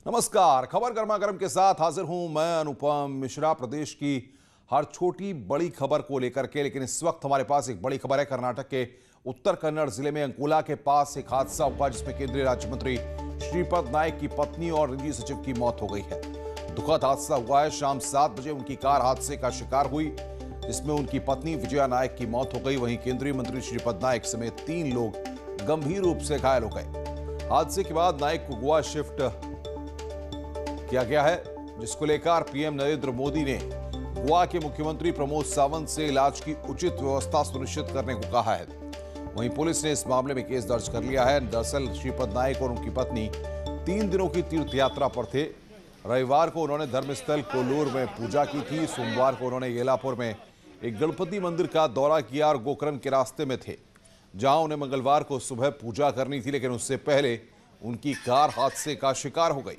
नमस्कार। खबर गर्मा गर्म के साथ हाजिर हूं मैं अनुपम मिश्रा। प्रदेश की हर छोटी बड़ी खबर को लेकर के, लेकिन इस वक्त हमारे पास एक बड़ी खबर है। कर्नाटक के उत्तर कन्नड़ जिले में अंकोला के पास एक हादसा हुआ जिसमें केंद्रीय राज्य मंत्री श्रीपद नायक की पत्नी और निजी सचिव की मौत हो गई है। दुखद हादसा हुआ है। शाम 7 बजे उनकी कार हादसे का शिकार हुई जिसमें उनकी पत्नी विजया नायक की मौत हो गई। वहीं केंद्रीय मंत्री श्रीपद नायक समेत 3 लोग गंभीर रूप से घायल हो गए। हादसे के बाद नायक को गोवा शिफ्ट किया गया है, जिसको लेकर पीएम नरेंद्र मोदी ने गोवा के मुख्यमंत्री प्रमोद सावंत से इलाज की उचित व्यवस्था सुनिश्चित करने को कहा है। वहीं पुलिस ने इस मामले में केस दर्ज कर लिया है। दरअसल श्रीपद नायक और उनकी पत्नी 3 दिनों की तीर्थ यात्रा पर थे। रविवार को उन्होंने धर्मस्थल कोल्लूर में पूजा की थी। सोमवार को उन्होंने येलापुर में एक गणपति मंदिर का दौरा किया और गोकर्ण के रास्ते में थे, जहां उन्हें मंगलवार को सुबह पूजा करनी थी, लेकिन उससे पहले उनकी कार हादसे का शिकार हो गई।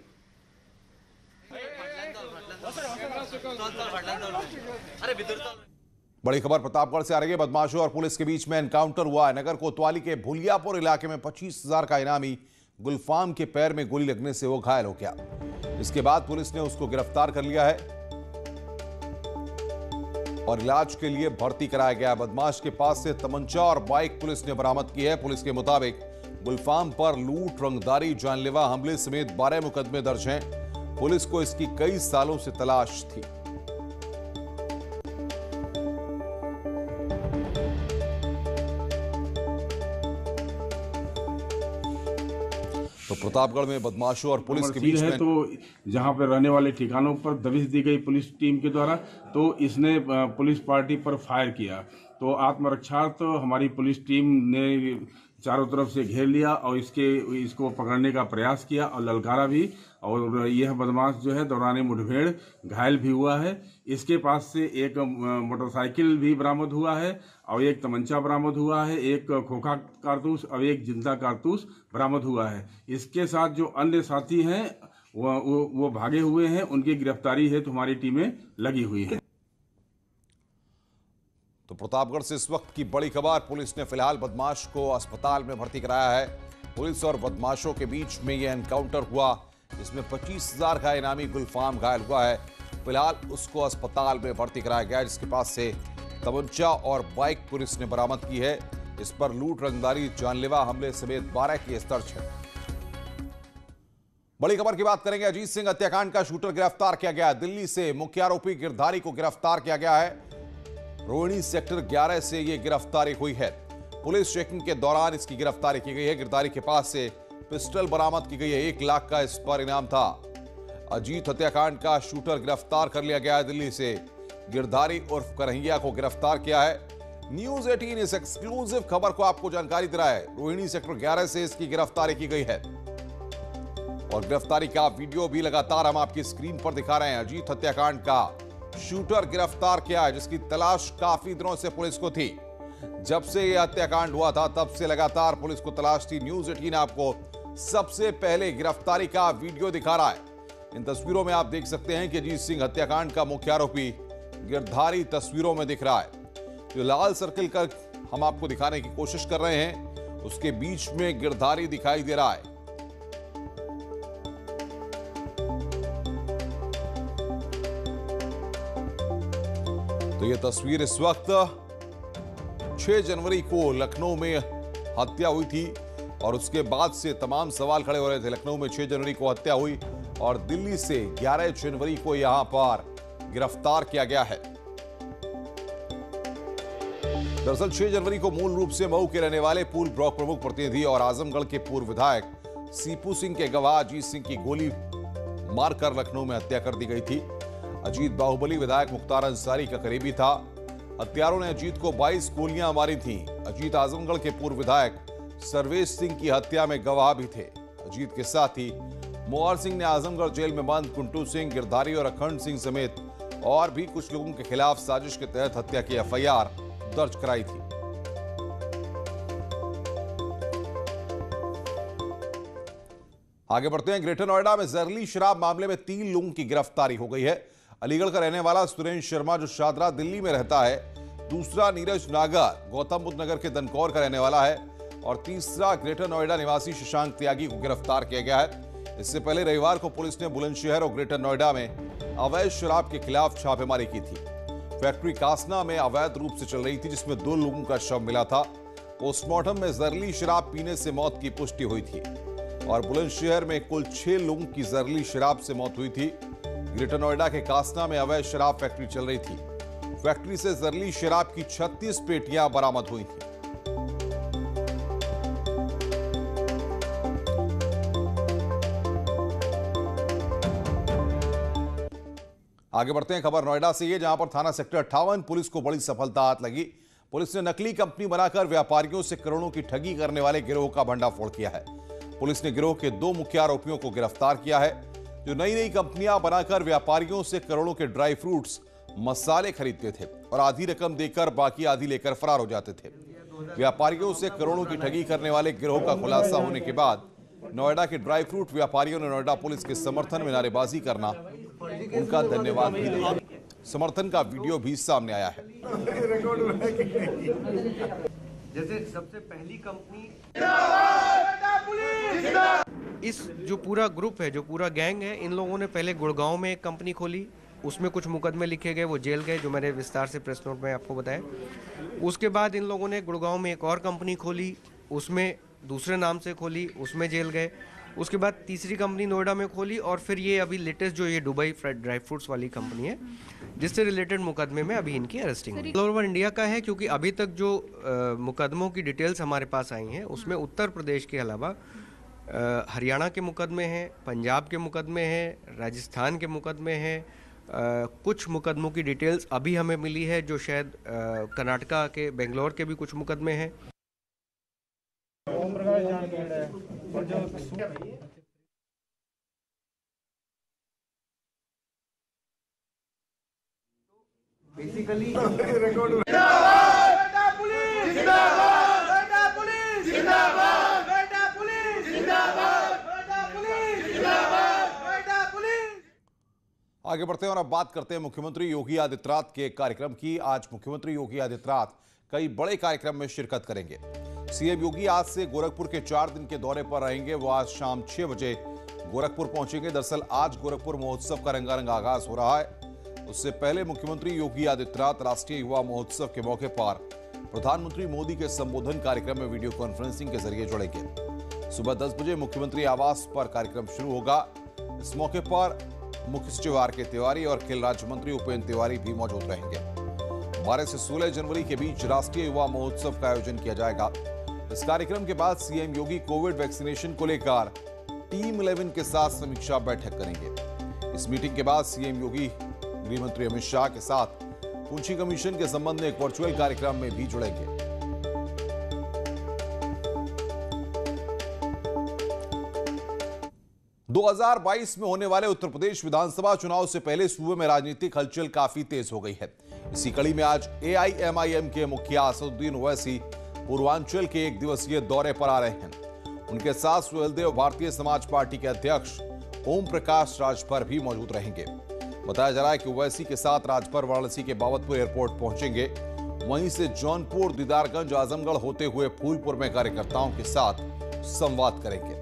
बड़ी खबर प्रतापगढ़ से आ रही है। बदमाशों और पुलिस के बीच में एनकाउंटर हुआ है। नगर कोतवाली के भुलियापुर इलाके में 25,000 का इनामी गुलफाम के पैर में गोली लगने से वो घायल हो गया। इसके बाद पुलिस ने उसको गिरफ्तार कर लिया है और इलाज के लिए भर्ती कराया गया। बदमाश के पास से तमंचा और बाइक पुलिस ने बरामद की है। पुलिस के मुताबिक गुलफाम पर लूट, रंगदारी, जानलेवा हमले समेत 12 मुकदमे दर्ज हैं। पुलिस को इसकी कई सालों से तलाश थी। तो प्रतापगढ़ में बदमाशों और पुलिस के बीच में तो जहां पर रहने वाले ठिकानों पर दबिश दी गई पुलिस टीम के द्वारा, तो इसने पुलिस पार्टी पर फायर किया। तो आत्मरक्षार्थ हमारी पुलिस टीम ने चारों तरफ से घेर लिया और इसको पकड़ने का प्रयास किया और ललकारा भी। और यह बदमाश जो है दौरान मुठभेड़ घायल भी हुआ है। इसके पास से एक मोटरसाइकिल भी बरामद हुआ है और एक तमंचा बरामद हुआ है, एक खोखा कारतूस और एक जिंदा कारतूस बरामद हुआ है। इसके साथ जो अन्य साथी हैं वो भागे हुए हैं। उनकी गिरफ्तारी हेतु हमारी टीमें लगी हुई हैं। तो प्रतापगढ़ से इस वक्त की बड़ी खबर। पुलिस ने फिलहाल बदमाश को अस्पताल में भर्ती कराया है। पुलिस और बदमाशों के बीच में यह एनकाउंटर हुआ जिसमें 25,000 का इनामी गुलफाम घायल हुआ है। फिलहाल उसको अस्पताल में भर्ती कराया गया, जिसके पास से तमंचा और बाइक पुलिस ने बरामद की है। इस पर लूट, रंगदारी, जानलेवा हमले समेत 12 केस दर्ज है। बड़ी खबर की बात करेंगे। अजीत सिंह हत्याकांड का शूटर गिरफ्तार किया गया। दिल्ली से मुख्य आरोपी गिरधारी को गिरफ्तार किया गया है। रोहिणी सेक्टर 11 से यह गिरफ्तारी हुई है। पुलिस चेकिंग के दौरान इसकी गिरफ्तारी की गई है। गिरधारी के पास से पिस्टल बरामद की गई है। 1 लाख का इस पर इनाम था। अजीत हत्याकांड का शूटर गिरफ्तार कर लिया गया है। दिल्ली से गिरधारी उर्फ करहिया को गिरफ्तार किया है। न्यूज 18 इस एक्सक्लूसिव खबर को आपको जानकारी दे रहा है। रोहिणी सेक्टर 11 से इसकी गिरफ्तारी की गई है और गिरफ्तारी का वीडियो भी लगातार हम आपकी स्क्रीन पर दिखा रहे हैं। अजीत हत्याकांड का शूटर गिरफ्तार किया है, जिसकी तलाश काफी दिनों से पुलिस को थी। जब से यह हत्याकांड हुआ था तब से लगातार पुलिस को तलाश थी। न्यूज 18 आपको सबसे पहले गिरफ्तारी का वीडियो दिखा रहा है। इन तस्वीरों में आप देख सकते हैं कि अजीत सिंह हत्याकांड का मुख्य आरोपी गिरधारी तस्वीरों में दिख रहा है। जो लाल सर्किल का हम आपको दिखाने की कोशिश कर रहे हैं, उसके बीच में गिरधारी दिखाई दे रहा है। तो यह तस्वीर इस वक्त 6 जनवरी को लखनऊ में हत्या हुई थी और उसके बाद से तमाम सवाल खड़े हो रहे थे। लखनऊ में 6 जनवरी को हत्या हुई और दिल्ली से 11 जनवरी को यहां पर गिरफ्तार किया गया है। दरअसल 6 जनवरी को मूल रूप से मऊ के रहने वाले पूर्व ब्लॉक प्रमुख प्रतिनिधि और आजमगढ़ के पूर्व विधायक सीपू सिंह के गवाह अजीत सिंह की गोली मारकर लखनऊ में हत्या कर दी गई थी। अजीत बाहुबली विधायक मुख्तार अंसारी का करीबी था। हत्यारों ने अजीत को 22 गोलियां मारी थीं। अजीत आजमगढ़ के पूर्व विधायक सर्वेश सिंह की हत्या में गवाह भी थे। अजीत के साथ ही मोहर सिंह ने आजमगढ़ जेल में बंद कुंटू सिंह, गिरधारी और अखंड सिंह समेत और भी कुछ लोगों के खिलाफ साजिश के तहत हत्या की एफआईआर दर्ज कराई थी। आगे बढ़ते हैं। ग्रेटर नोएडा में जहरीली शराब मामले में 3 लोगों की गिरफ्तारी हो गई है। अलीगढ़ का रहने वाला सुरेंद्र शर्मा जो शादरा दिल्ली में रहता है, दूसरा नीरज नागर गौतम बुद्ध नगर के दनकौर का रहने वाला है और तीसरा ग्रेटर नोएडा निवासी शशांक त्यागी को गिरफ्तार किया गया है। इससे पहले रविवार को पुलिस ने बुलंदशहर और ग्रेटर नोएडा में अवैध शराब के खिलाफ छापेमारी की थी। फैक्ट्री कासना में अवैध रूप से चल रही थी, जिसमें 2 लोगों का शव मिला था। पोस्टमार्टम में जहरीली शराब पीने से मौत की पुष्टि हुई थी और बुलंदशहर में कुल 6 लोगों की जहरीली शराब से मौत हुई थी। ग्रेटर नोएडा के कासना में अवैध शराब फैक्ट्री चल रही थी। फैक्ट्री से जहरीली शराब की 36 पेटियां बरामद हुई थी। आगे बढ़ते हैं खबर नोएडा से, जहां पर थाना सेक्टर 58 पुलिस को बड़ी सफलता हाथ लगी। पुलिस ने नकली कंपनी बनाकर व्यापारियों से करोड़ों की ठगी करने वाले गिरोह का भंडाफोड़ किया है। पुलिस ने गिरोह के 2 मुख्य आरोपियों को गिरफ्तार किया है, जो नई कंपनियां बनाकर व्यापारियों से करोड़ों के ड्राई फ्रूट्स, मसाले खरीदते थे और आधी रकम देकर बाकी आधी लेकर फरार हो जाते थे। व्यापारियों से करोड़ों की ठगी करने वाले गिरोह का खुलासा होने के बाद नोएडा के ड्राई फ्रूट व्यापारियों ने नोएडा पुलिस के समर्थन में नारेबाजी करना उनका धन्यवाद भी दिया। समर्थन का वीडियो भी सामने आया है। जैसे सबसे पहली कंपनी, इस जो पूरा ग्रुप है, जो पूरा गैंग है, इन लोगों ने पहले गुड़गांव में एक कंपनी खोली, उसमें कुछ मुकदमे लिखे गए, वो जेल गए, जो मैंने विस्तार से प्रेस नोट में आपको बताया। उसके बाद इन लोगों ने गुड़गांव में एक और कंपनी खोली, उसमें दूसरे नाम से खोली, उसमें जेल गए। उसके बाद तीसरी कंपनी नोएडा में खोली और फिर ये अभी लेटेस्ट जो ये दुबई ड्राई फ्रूट्स वाली कंपनी है, जिससे रिलेटेड मुकदमे में अभी इनकी अरेस्टिंग हुई। ऑल ओवर इंडिया का है, क्योंकि अभी तक जो मुकदमों की डिटेल्स हमारे पास आई हैं, उसमें उत्तर प्रदेश के अलावा हरियाणा के मुकदमे हैं, पंजाब के मुकदमे हैं, राजस्थान के मुकदमे हैं। कुछ मुकदमों की डिटेल्स अभी हमें मिली है, जो शायद कर्नाटका के बेंगलोर के भी कुछ मुकदमे हैं। बेसिकली आगे बढ़ते हैं और अब बात करते हैं मुख्यमंत्री योगी आदित्यनाथ के कार्यक्रम की। आज मुख्यमंत्री योगी आदित्यनाथ कई बड़े कार्यक्रम में शिरकत करेंगे। सीएम योगी आज से गोरखपुर के 4 दिन के दौरे पर रहेंगे। वो आज शाम 6 बजे गोरखपुर पहुंचेंगे। दरअसल आज गोरखपुर महोत्सव का रंगारंग आगाज हो रहा है। उससे पहले मुख्यमंत्री योगी आदित्यनाथ राष्ट्रीय युवा महोत्सव के मौके पर प्रधानमंत्री मोदी के संबोधन कार्यक्रम में वीडियो कॉन्फ्रेंसिंग के जरिए जुड़ेंगे। सुबह 10 बजे मुख्यमंत्री आवास पर कार्यक्रम शुरू होगा। इस मौके पर मुख्य सचिव आर.के. तिवारी और खेल राज्य मंत्री उपेंद्र तिवारी भी मौजूद रहेंगे। 12 से 16 जनवरी के बीच राष्ट्रीय युवा महोत्सव का आयोजन किया जाएगा। इस कार्यक्रम के बाद सीएम योगी कोविड वैक्सीनेशन को लेकर टीम 11 के साथ समीक्षा बैठक करेंगे। इस मीटिंग के बाद सीएम योगी गृह मंत्री अमित शाह के साथ पूंछी कमीशन के संबंध में एक वर्चुअल कार्यक्रम में भी जुड़ेंगे। दो 2022 में होने वाले उत्तर प्रदेश विधानसभा चुनाव से पहले सूबे में राजनीतिक हलचल काफी तेज हो गई है। इसी कड़ी में आज एआईएमआईएम के मुखिया असदुद्दीन ओवैसी पूर्वांचल के 1 दिवसीय दौरे पर आ रहे हैं। उनके साथ सुहेलदेव भारतीय समाज पार्टी के अध्यक्ष ओम प्रकाश राजभर भी मौजूद रहेंगे। बताया जा रहा है कि ओवैसी के साथ राजभर वाराणसी के बाबतपुर एयरपोर्ट पहुंचेंगे। वहीं से जौनपुर, दीदारगंज, आजमगढ़ होते हुए फूलपुर में कार्यकर्ताओं के साथ संवाद करेंगे।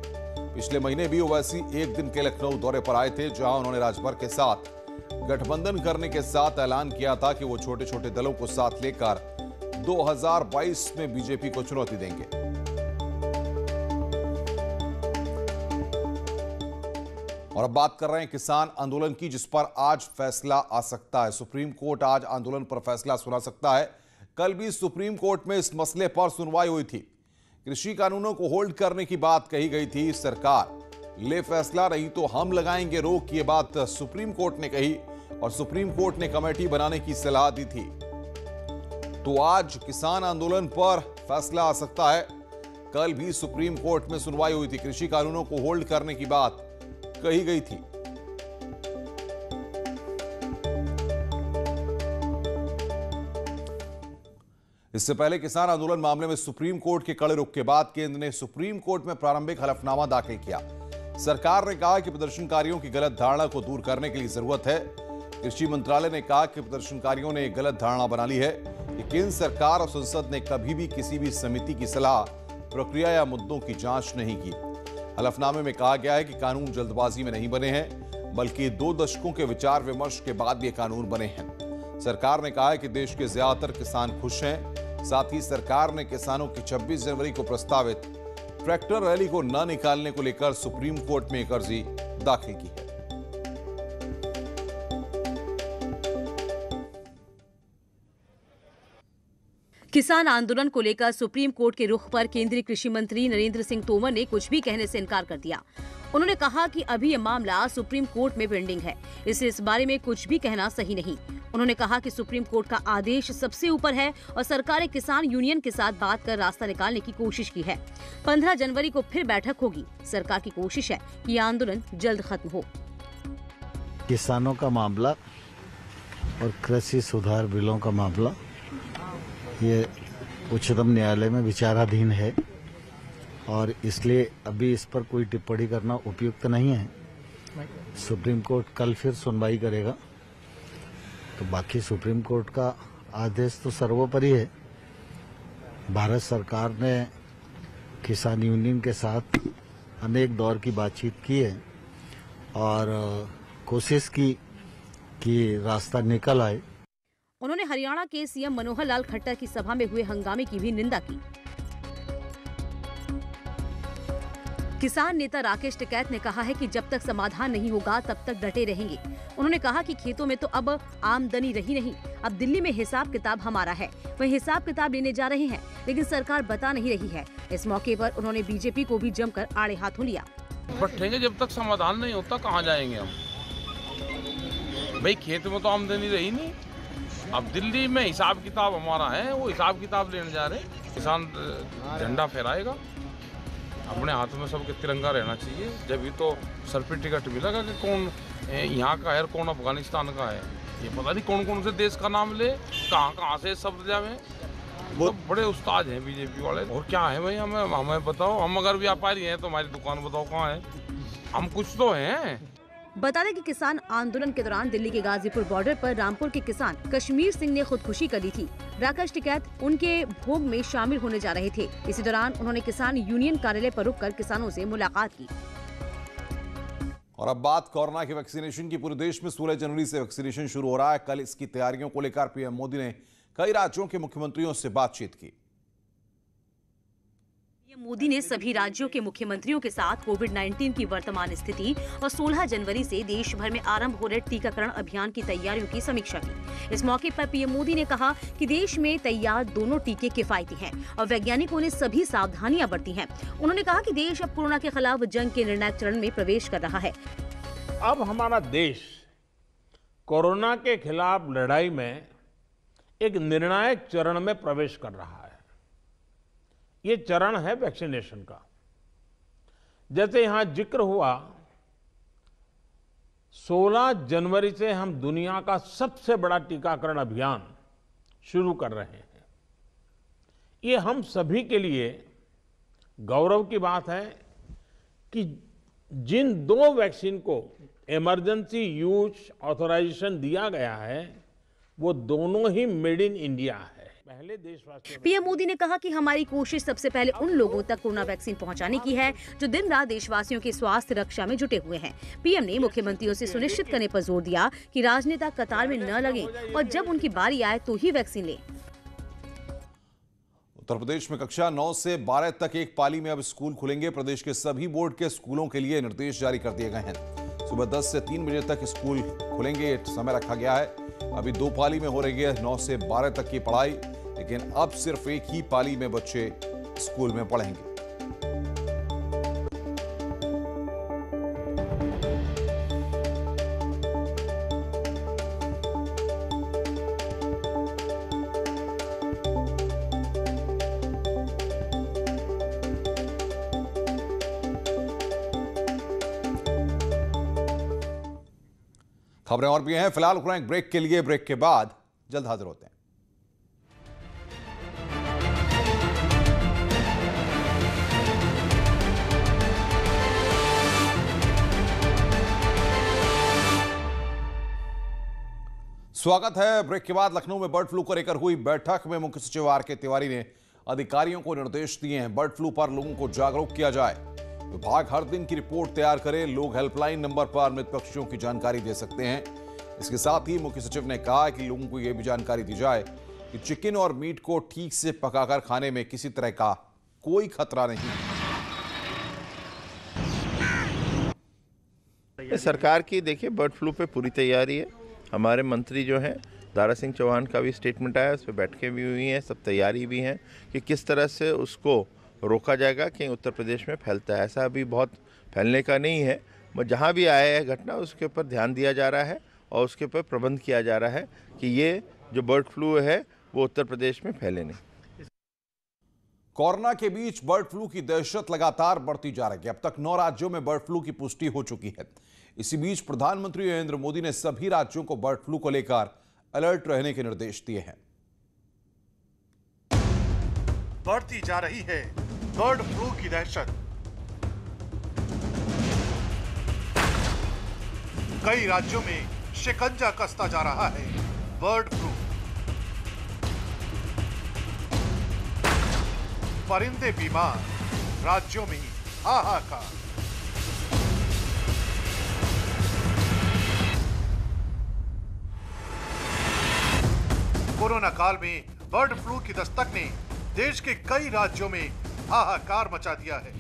पिछले महीने भी ओवैसी 1 दिन के लखनऊ दौरे पर आए थे, जहां उन्होंने राजभर के साथ गठबंधन करने के साथ ऐलान किया था कि वो छोटे छोटे दलों को साथ लेकर 2022 में बीजेपी को चुनौती देंगे। और अब बात कर रहे हैं किसान आंदोलन की, जिस पर आज फैसला आ सकता है। सुप्रीम कोर्ट आज आंदोलन पर फैसला सुना सकता है। कल भी सुप्रीम कोर्ट में इस मसले पर सुनवाई हुई थी। कृषि कानूनों को होल्ड करने की बात कही गई थी। सरकार ले फैसला, नहीं तो हम लगाएंगे रोक, ये बात सुप्रीम कोर्ट ने कही और सुप्रीम कोर्ट ने कमेटी बनाने की सलाह दी थी। तो आज किसान आंदोलन पर फैसला आ सकता है। कल भी सुप्रीम कोर्ट में सुनवाई हुई थी। कृषि कानूनों को होल्ड करने की बात कही गई थी। इससे पहले किसान आंदोलन मामले में सुप्रीम कोर्ट के कड़े रुख के बाद केंद्र ने सुप्रीम कोर्ट में प्रारंभिक हलफनामा दाखिल किया। सरकार ने कहा कि प्रदर्शनकारियों की गलत धारणा को दूर करने के लिए जरूरत है। कृषि मंत्रालय ने कहा कि प्रदर्शनकारियों ने एक गलत धारणा बना ली है कि केंद्र सरकार और संसद ने कभी भी किसी भी समिति की सलाह, प्रक्रिया या मुद्दों की जांच नहीं की। हलफनामे में कहा गया है कि कानून जल्दबाजी में नहीं बने हैं, बल्कि 2 दशकों के विचार विमर्श के बाद ये कानून बने हैं। सरकार ने कहा है कि देश के ज्यादातर किसान खुश हैं। साथ ही सरकार ने किसानों की 26 जनवरी को प्रस्तावित ट्रैक्टर रैली को न निकालने को लेकर सुप्रीम कोर्ट में एक अर्जी दाखिल की है। किसान आंदोलन को लेकर सुप्रीम कोर्ट के रुख पर केंद्रीय कृषि मंत्री नरेंद्र सिंह तोमर ने कुछ भी कहने से इनकार कर दिया। उन्होंने कहा कि अभी ये मामला सुप्रीम कोर्ट में पेंडिंग है, इसलिए इस बारे में कुछ भी कहना सही नहीं। उन्होंने कहा कि सुप्रीम कोर्ट का आदेश सबसे ऊपर है और सरकार किसान यूनियन के साथ बात कर रास्ता निकालने की कोशिश की है। 15 जनवरी को फिर बैठक होगी। सरकार की कोशिश है कि ये आंदोलन जल्द खत्म हो। किसानों का मामला और कृषि सुधार बिलों का मामला ये उच्चतम न्यायालय में विचाराधीन है और इसलिए अभी इस पर कोई टिप्पणी करना उपयुक्त नहीं है। सुप्रीम कोर्ट कल फिर सुनवाई करेगा, तो बाकी सुप्रीम कोर्ट का आदेश तो सर्वोपरि है। भारत सरकार ने किसान यूनियन के साथ अनेक दौर की बातचीत की है और कोशिश की कि रास्ता निकल आए। उन्होंने हरियाणा के सीएम मनोहर लाल खट्टर की सभा में हुए हंगामे की भी निंदा की। किसान नेता राकेश टिकैत ने कहा है कि जब तक समाधान नहीं होगा तब तक डटे रहेंगे। उन्होंने कहा कि खेतों में तो अब आमदनी रही नहीं, अब दिल्ली में हिसाब किताब हमारा है, वही हिसाब किताब लेने जा रहे हैं, लेकिन सरकार बता नहीं रही है। इस मौके पर उन्होंने बीजेपी को भी जमकर आड़े हाथों लिया। बैठेंगे जब तक समाधान नहीं होता, कहाँ जाएंगे हम? भाई खेत में तो आमदनी रही नहीं, अब दिल्ली में हिसाब किताब हमारा है, वो हिसाब किताब लेने जा रहे हैं। किसान झंडा फहराएगा, अपने हाथ में सबके तिरंगा रहना चाहिए, जब भी तो सर पे टिकट मिलेगा कि कौन यहाँ का है और कौन अफगानिस्तान का है। ये पता नहीं कौन कौन से देश का नाम ले, कहाँ से शब्द जावे। वो तो बड़े उस्ताद हैं बीजेपी वाले। और क्या है भाई, हमें बताओ, हम अगर व्यापारी हैं तो हमारी दुकान बताओ कहाँ है, हम कुछ तो हैं। बता दें कि किसान आंदोलन के दौरान दिल्ली के गाजीपुर बॉर्डर पर रामपुर के किसान कश्मीर सिंह ने खुदकुशी कर ली थी। राकेश टिकैत उनके भोग में शामिल होने जा रहे थे। इसी दौरान उन्होंने किसान यूनियन कार्यालय पर रुककर किसानों से मुलाकात की। और अब बात कोरोना के वैक्सीनेशन की। पूरे देश में 16 जनवरी से वैक्सीनेशन शुरू हो रहा है। कल इसकी तैयारियों को लेकर पीएम मोदी ने कई राज्यों के मुख्यमंत्रियों से बातचीत की। मोदी ने सभी राज्यों के मुख्यमंत्रियों के साथ कोविड-19 की वर्तमान स्थिति और 16 जनवरी से देश भर में आरंभ हो रहे टीकाकरण अभियान की तैयारियों की समीक्षा की। इस मौके पर पीएम मोदी ने कहा कि देश में तैयार दोनों टीके किफायती हैं और वैज्ञानिकों ने सभी सावधानियां बरती हैं। उन्होंने कहा कि देश अब कोरोना के खिलाफ जंग के निर्णायक चरण में प्रवेश कर रहा है। अब हमारा देश कोरोना के खिलाफ लड़ाई में एक निर्णायक चरण में प्रवेश कर रहा है। ये चरण है वैक्सीनेशन का। जैसे यहां जिक्र हुआ, 16 जनवरी से हम दुनिया का सबसे बड़ा टीकाकरण अभियान शुरू कर रहे हैं। ये हम सभी के लिए गौरव की बात है कि जिन 2 वैक्सीन को इमरजेंसी यूज ऑथराइजेशन दिया गया है, वो दोनों ही मेड इन इंडिया है। पहले देशवासियों। पीएम मोदी ने कहा कि हमारी कोशिश सबसे पहले उन लोगों तक कोरोना वैक्सीन पहुंचाने की है जो दिन रात देशवासियों की स्वास्थ्य रक्षा में जुटे हुए हैं। पीएम ने मुख्यमंत्रियों से सुनिश्चित करने पर जोर दिया कि राजनेता कतार में न लगें और जब उनकी बारी आए तो ही वैक्सीन लें। उत्तर प्रदेश में कक्षा 9 से 12 तक एक पाली में अब स्कूल खुलेंगे। प्रदेश के सभी बोर्ड के स्कूलों के लिए निर्देश जारी कर दिए गए हैं। सुबह 10 से 3 बजे तक स्कूल खुलेंगे, समय रखा गया है। अभी 2 पाली में हो रही है 9 से 12 तक की पढ़ाई, लेकिन अब सिर्फ एक ही पाली में बच्चे स्कूल में पढ़ेंगे। खबरें और भी हैं, फिलहाल रुकना एक ब्रेक के लिए। ब्रेक के बाद जल्द हाजिर होते हैं। स्वागत है। ब्रेक के बाद लखनऊ में बर्ड फ्लू को लेकर हुई बैठक में मुख्य सचिव आर के तिवारी ने अधिकारियों को निर्देश दिए हैं, बर्ड फ्लू पर लोगों को जागरूक किया जाए। विभाग हर दिन की रिपोर्ट तैयार करे। लोग हेल्पलाइन नंबर पर मृत पक्षियों की जानकारी दे सकते हैं। इसके साथ ही मुख्य सचिव ने कहा कि लोगों को यह भी जानकारी दी जाए कि चिकन और मीट को ठीक से पकाकर खाने में किसी तरह का कोई खतरा नहीं। सरकार की देखिए बर्ड फ्लू पे पूरी तैयारी है। हमारे मंत्री जो हैं दारा सिंह चौहान का भी स्टेटमेंट आया, उस पर बैठकें भी हुई हैं, सब तैयारी भी हैं कि किस तरह से उसको रोका जाएगा कि उत्तर प्रदेश में फैलता है। ऐसा अभी बहुत फैलने का नहीं है, जहाँ भी आया है घटना उसके ऊपर ध्यान दिया जा रहा है और उसके ऊपर प्रबंध किया जा रहा है कि ये जो बर्ड फ्लू है वो उत्तर प्रदेश में फैले नहीं। कोरोना के बीच बर्ड फ्लू की दहशत लगातार बढ़ती जा रही है। अब तक 9 राज्यों में बर्ड फ्लू की पुष्टि हो चुकी है। इसी बीच प्रधानमंत्री नरेंद्र मोदी ने सभी राज्यों को बर्ड फ्लू को लेकर अलर्ट रहने के निर्देश दिए हैं। बढ़ती जा रही है बर्ड फ्लू की दहशत। कई राज्यों में शिकंजा कसता जा रहा है बर्ड फ्लू। परिंदे बीमार, राज्यों में हाहाकार। कोरोना काल में बर्ड फ्लू की दस्तक ने देश के कई राज्यों में हाहाकार मचा दिया है।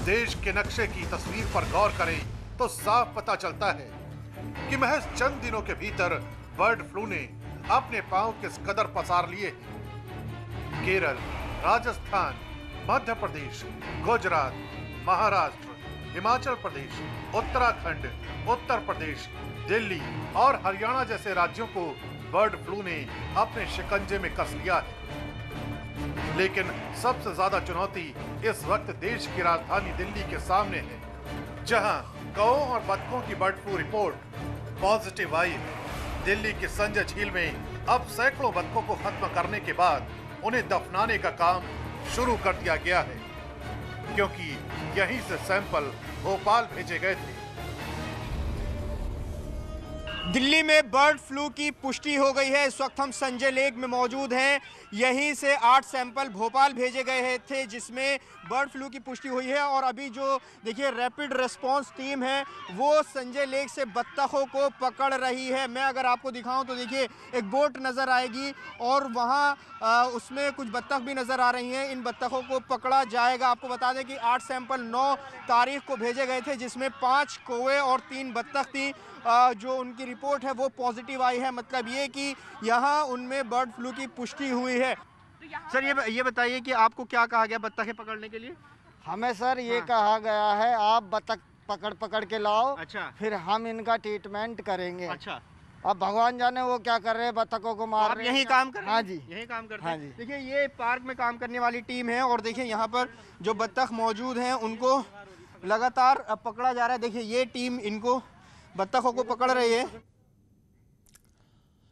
देश के नक्शे की तस्वीर पर गौर करें तो साफ पता चलता है कि महज चंद दिनों के भीतर बर्ड फ्लू ने अपने पांव किस कदर पसार लिए हैं। केरल, राजस्थान, मध्य प्रदेश, गुजरात, महाराष्ट्र, हिमाचल प्रदेश, उत्तराखंड, उत्तर प्रदेश, दिल्ली और हरियाणा जैसे राज्यों को बर्ड फ्लू ने अपने शिकंजे में कस लिया है। लेकिन सबसे ज्यादा चुनौती इस वक्त देश की राजधानी दिल्ली के सामने है, जहां कौओं और बतखों की बर्ड फ्लू रिपोर्ट पॉजिटिव आई है। दिल्ली की संजय झील में अब सैकड़ों बतखों को खत्म करने के बाद उन्हें दफनाने का काम शुरू कर दिया गया है, क्योंकि यहीं से सैंपल भोपाल भेजे गए थे। दिल्ली में बर्ड फ्लू की पुष्टि हो गई है। इस वक्त हम संजय लेक में मौजूद हैं। यहीं से 8 सैंपल भोपाल भेजे गए थे जिसमें बर्ड फ्लू की पुष्टि हुई है। और अभी जो देखिए रैपिड रिस्पांस टीम है वो संजय लेक से बत्तखों को पकड़ रही है। मैं अगर आपको दिखाऊं तो देखिए एक बोट नज़र आएगी और वहाँ उसमें कुछ बत्तख भी नज़र आ रही हैं। इन बत्तखों को पकड़ा जाएगा। आपको बता दें कि 8 सैंपल 9 तारीख को भेजे गए थे जिसमें 5 कौवे और 3 बत्तख थी। जो उनकी रिपोर्ट है वो पॉजिटिव आई है, मतलब ये कि यहाँ उनमें बर्ड फ्लू की पुष्टि हुई है। सर ये बताइए कि आपको क्या कहा गया बत्तखें पकड़ने के लिए? हमें सर ये कहा गया है आप बत्तख पकड़ के लाओ। अच्छा। फिर हम इनका ट्रीटमेंट करेंगे। अच्छा। अब भगवान जाने वो क्या कर रहे हैं, बत्तखों को मार रहे हैं। यही काम कर रहे हैं? हाँ जी, यही काम करते हैं। हाँ जी। देखिए ये पार्क में काम करने वाली टीम है और देखिए यहाँ पर जो बत्तख मौजूद हैं उनको लगातार पकड़ा जा रहा है। देखिए ये टीम इनको बत्तखों को पकड़ रही है।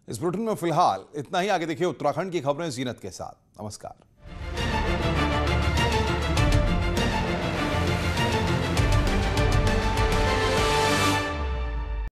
इस बुलेटिन में फिलहाल इतना ही। आगे देखिए उत्तराखंड की खबरें जीनत के साथ। नमस्कार।